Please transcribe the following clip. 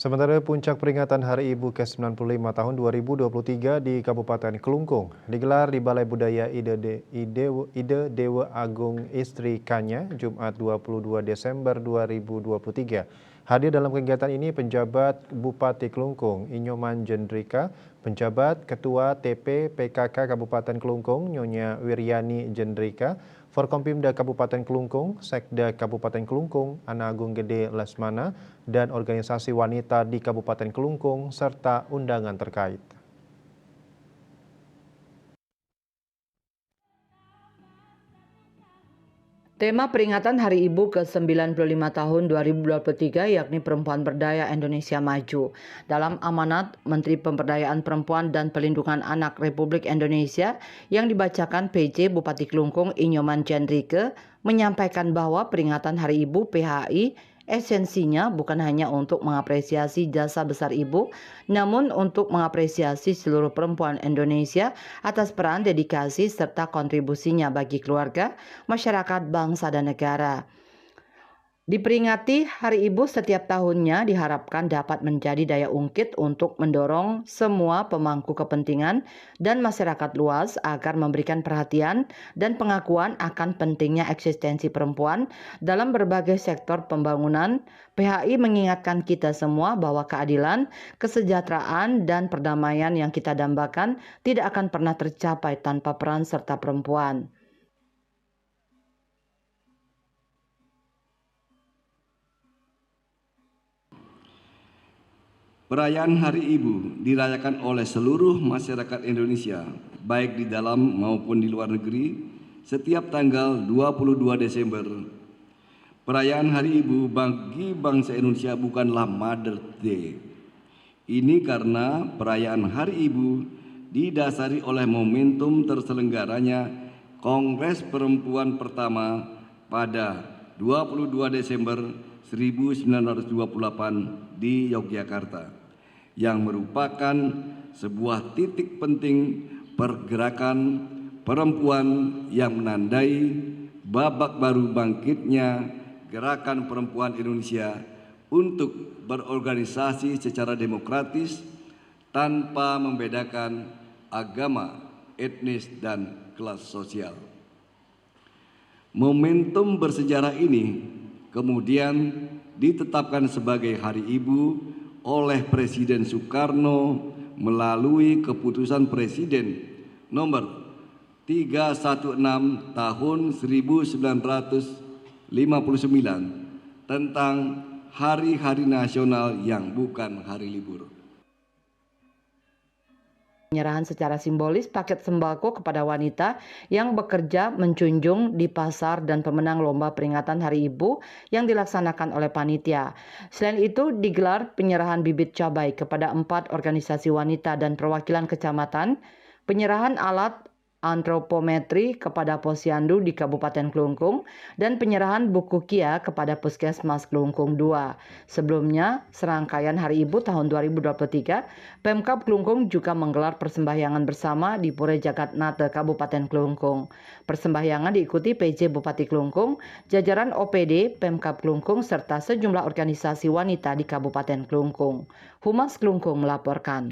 Sementara puncak peringatan Hari Ibu ke-95 tahun 2023 di Kabupaten Kelungkung digelar di Balai Budaya Ide Dewa Agung Istri Kanya, Jumat 22 Desember 2023. Hadir dalam kegiatan ini penjabat Bupati Kelungkung, Inyoman Jendrika, penjabat Ketua TP PKK Kabupaten Kelungkung, Nyonya Wiryani Jendrika, Forkompimda Kabupaten Kelungkung, Sekda Kabupaten Kelungkung, Ana Agung Gede Lesmana, dan organisasi wanita di Kabupaten Kelungkung, serta undangan terkait. Tema peringatan Hari Ibu ke-95 tahun 2023 yakni Perempuan Berdaya Indonesia Maju. Dalam amanat Menteri Pemberdayaan Perempuan dan Pelindungan Anak Republik Indonesia yang dibacakan PJ Bupati Kelungkung Inyoman Jendrike menyampaikan bahwa peringatan Hari Ibu PHI esensinya bukan hanya untuk mengapresiasi jasa besar ibu, namun untuk mengapresiasi seluruh perempuan Indonesia atas peran, dedikasi, serta kontribusinya bagi keluarga, masyarakat, bangsa, dan negara. Diperingati Hari Ibu setiap tahunnya diharapkan dapat menjadi daya ungkit untuk mendorong semua pemangku kepentingan dan masyarakat luas agar memberikan perhatian dan pengakuan akan pentingnya eksistensi perempuan dalam berbagai sektor pembangunan. PHI mengingatkan kita semua bahwa keadilan, kesejahteraan, dan perdamaian yang kita dambakan tidak akan pernah tercapai tanpa peran serta perempuan. Perayaan Hari Ibu dirayakan oleh seluruh masyarakat Indonesia, baik di dalam maupun di luar negeri, setiap tanggal 22 Desember. Perayaan Hari Ibu bagi bangsa Indonesia bukanlah Mother's Day. Ini karena perayaan Hari Ibu didasari oleh momentum terselenggaranya Kongres Perempuan pertama pada 22 Desember 1928 di Yogyakarta, yang merupakan sebuah titik penting pergerakan perempuan yang menandai babak baru bangkitnya gerakan perempuan Indonesia untuk berorganisasi secara demokratis tanpa membedakan agama, etnis, dan kelas sosial. Momentum bersejarah ini kemudian ditetapkan sebagai Hari Ibu oleh Presiden Soekarno melalui keputusan Presiden nomor 316 tahun 1959 tentang hari-hari nasional yang bukan hari libur. Penyerahan secara simbolis paket sembako kepada wanita yang bekerja menjunjung di pasar dan pemenang lomba peringatan Hari Ibu yang dilaksanakan oleh panitia. Selain itu digelar penyerahan bibit cabai kepada 4 organisasi wanita dan perwakilan kecamatan, penyerahan alat antropometri kepada Posyandu di Kabupaten Kelungkung, dan penyerahan buku KIA kepada Puskesmas Kelungkung II. Sebelumnya, serangkaian Hari Ibu tahun 2023, Pemkab Kelungkung juga menggelar persembahyangan bersama di Pura Jagatnate Kabupaten Kelungkung. Persembahyangan diikuti PJ Bupati Kelungkung, jajaran OPD Pemkab Kelungkung, serta sejumlah organisasi wanita di Kabupaten Kelungkung. Humas Kelungkung melaporkan.